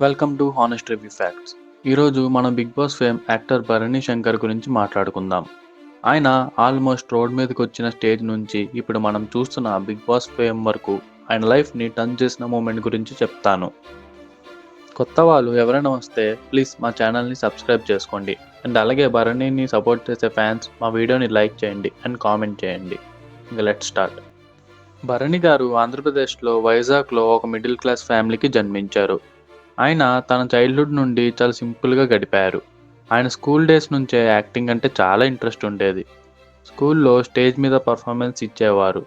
Welcome to honest review facts. ఈరోజు మనం Bigg Boss fame actor Bharani Shankar గురించి మాట్లాడుకుందాం. ఆయన ఆల్మోస్ట్ రోడ్ మీదకి వచ్చిన స్టేజ్ నుంచి ఇప్పుడు మనం చూస్తున్న బిగ్ బాస్ ఫేమ్ వరకు ఆయన లైఫ్ని టర్న్ చేసిన మూమెంట్ గురించి చెప్తాను. కొత్త వాళ్ళు ఎవరైనా వస్తే ప్లీజ్ మా ఛానల్ని సబ్స్క్రైబ్ చేసుకోండి అండ్ అలాగే భరణిని సపోర్ట్ చేసే ఫ్యాన్స్ మా వీడియోని లైక్ చేయండి అండ్ కామెంట్ చేయండి. ఇంకా లెట్స్ స్టార్ట్. భరణి గారు ఆంధ్రప్రదేశ్లో వైజాగ్లో ఒక మిడిల్ క్లాస్ ఫ్యామిలీకి జన్మించారు. ఆయన తన చైల్డ్హుడ్ నుండి చాలా సింపుల్గా గడిపారు. ఆయన స్కూల్ డేస్ నుంచే యాక్టింగ్ అంటే చాలా ఇంట్రెస్ట్ ఉండేది. స్కూల్లో స్టేజ్ మీద పర్ఫార్మెన్స్ ఇచ్చేవారు.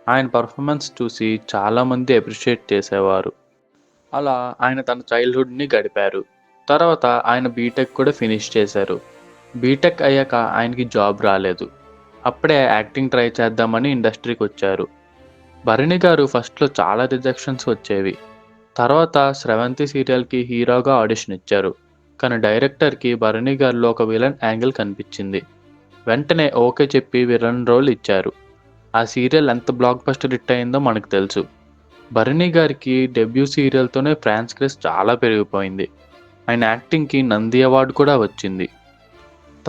ఆయన పర్ఫార్మెన్స్ చూసి చాలామంది అప్రిషియేట్ చేసేవారు. అలా ఆయన తన చైల్డ్హుడ్ని గడిపారు. తర్వాత ఆయన బీటెక్ కూడా ఫినిష్ చేశారు. బీటెక్ అయ్యాక ఆయనకి జాబ్ రాలేదు. అప్పుడే యాక్టింగ్ ట్రై చేద్దామని ఇండస్ట్రీకి వచ్చారు. భరణి గారు ఫస్ట్లో చాలా రిజెక్షన్స్ వచ్చేవి. తర్వాత స్రవంతి సీరియల్కి హీరోగా ఆడిషన్ ఇచ్చారు. కానీ డైరెక్టర్కి భరణి గారిలో ఒక విలన్ యాంగిల్ కనిపించింది. వెంటనే ఓకే చెప్పి విలన్ రోల్ ఇచ్చారు. ఆ సీరియల్ ఎంత బ్లాక్ బస్టర్ హిట్ అయిందో మనకు తెలుసు. భరణి గారికి డెబ్యూ సీరియల్తోనే ఫ్యాన్స్ క్రేజ్ చాలా పెరిగిపోయింది. ఆయన యాక్టింగ్కి నంది అవార్డు కూడా వచ్చింది.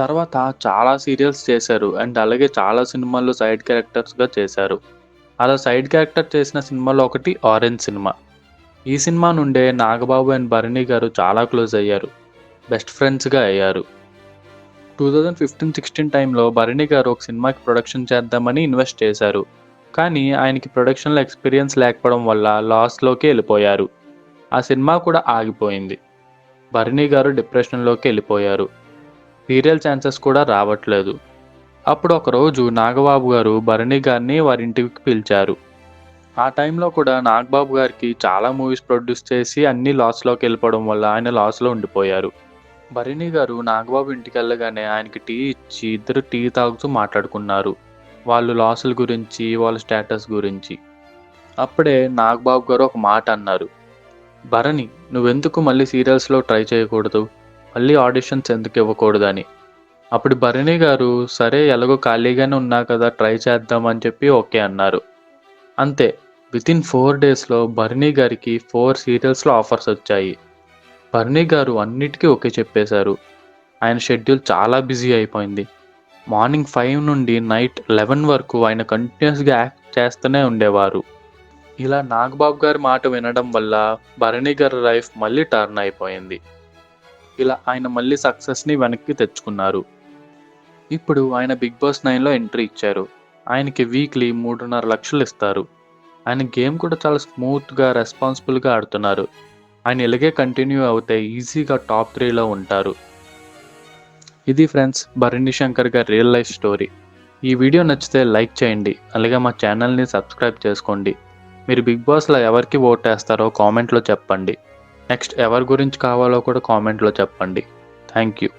తర్వాత చాలా సీరియల్స్ చేశారు అండ్ అలాగే చాలా సినిమాల్లో సైడ్ క్యారెక్టర్స్గా చేశారు. అలా సైడ్ క్యారెక్టర్ చేసిన సినిమాలో ఒకటి ఆరెంజ్ సినిమా. ఈ సినిమా నుండే నాగబాబు అండ్ భరణి గారు చాలా క్లోజ్ అయ్యారు. బెస్ట్ ఫ్రెండ్స్గా అయ్యారు. 2015-16 టైంలో భరణి గారు ఒక సినిమాకి ప్రొడక్షన్ చేద్దామని ఇన్వెస్ట్ చేశారు. కానీ ఆయనకి ప్రొడక్షన్లో ఎక్స్పీరియన్స్ లేకపోవడం వల్ల లాస్లోకి వెళ్ళిపోయారు. ఆ సినిమా కూడా ఆగిపోయింది. భరణి గారు డిప్రెషన్లోకి వెళ్ళిపోయారు. సీరియల్ ఛాన్సెస్ కూడా రావట్లేదు. అప్పుడు ఒకరోజు నాగబాబు గారు భరణి గారిని వారి ఇంటికి పిలిచారు. ఆ టైంలో కూడా నాగబాబు గారికి చాలా మూవీస్ ప్రొడ్యూస్ చేసి అన్ని లాస్లోకి వెళ్ళిపోవడం వల్ల ఆయన లాస్లో ఉండిపోయారు. భరణి గారు నాగబాబు ఇంటికి వెళ్ళగానే ఆయనకి టీ ఇచ్చి ఇద్దరు టీ తాగుతూ మాట్లాడుకున్నారు. వాళ్ళు లాసుల గురించి, వాళ్ళ స్టేటస్ గురించి. అప్పుడే నాగబాబు గారు ఒక మాట అన్నారు. భరణి, నువ్వెందుకు మళ్ళీ సీరియల్స్లో ట్రై చేయకూడదు, మళ్ళీ ఆడిషన్స్ ఎందుకు ఇవ్వకూడదని. అప్పుడు భరణి గారు సరే ఎలాగో ఖాళీగానే ఉన్నా కదా ట్రై చేద్దామని చెప్పి ఓకే అన్నారు. అంతే, వితిన్ 4 డేస్లో భరణి గారికి 4 సీరియల్స్లో ఆఫర్స్ వచ్చాయి. భరణి గారు అన్నిటికీ ఓకే చెప్పేశారు. ఆయన షెడ్యూల్ చాలా బిజీ అయిపోయింది. మార్నింగ్ 5 నుండి నైట్ 11 వరకు ఆయన కంటిన్యూస్గా యాక్ట్ చేస్తూనే ఉండేవారు. ఇలా నాగబాబు గారి మాట వినడం వల్ల భరణి గారి లైఫ్ మళ్ళీ టర్న్ అయిపోయింది. ఇలా ఆయన మళ్ళీ సక్సెస్ని వెనక్కి తెచ్చుకున్నారు. ఇప్పుడు ఆయన బిగ్ బాస్ 9లో ఎంట్రీ ఇచ్చారు. ఆయనకి వీక్లీ 3.5 లక్షలు ఇస్తారు. ఆయన గేమ్ కూడా చాలా స్మూత్గా, రెస్పాన్సిబుల్గా ఆడుతున్నారు. ఆయన ఇలాగే కంటిన్యూ అవుతే ఈజీగా టాప్ 3లో ఉంటారు. ఇది ఫ్రెండ్స్ భరణి శంకర్ గారి రియల్ లైఫ్ స్టోరీ. ఈ వీడియో నచ్చితే లైక్ చేయండి, అలాగే మా ఛానల్ని సబ్స్క్రైబ్ చేసుకోండి. మీరు బిగ్ బాస్లో ఎవరికి ఓట్ వేస్తారో కామెంట్లో చెప్పండి. నెక్స్ట్ ఎవరి గురించి కావాలో కూడా కామెంట్లో చెప్పండి. Thank you.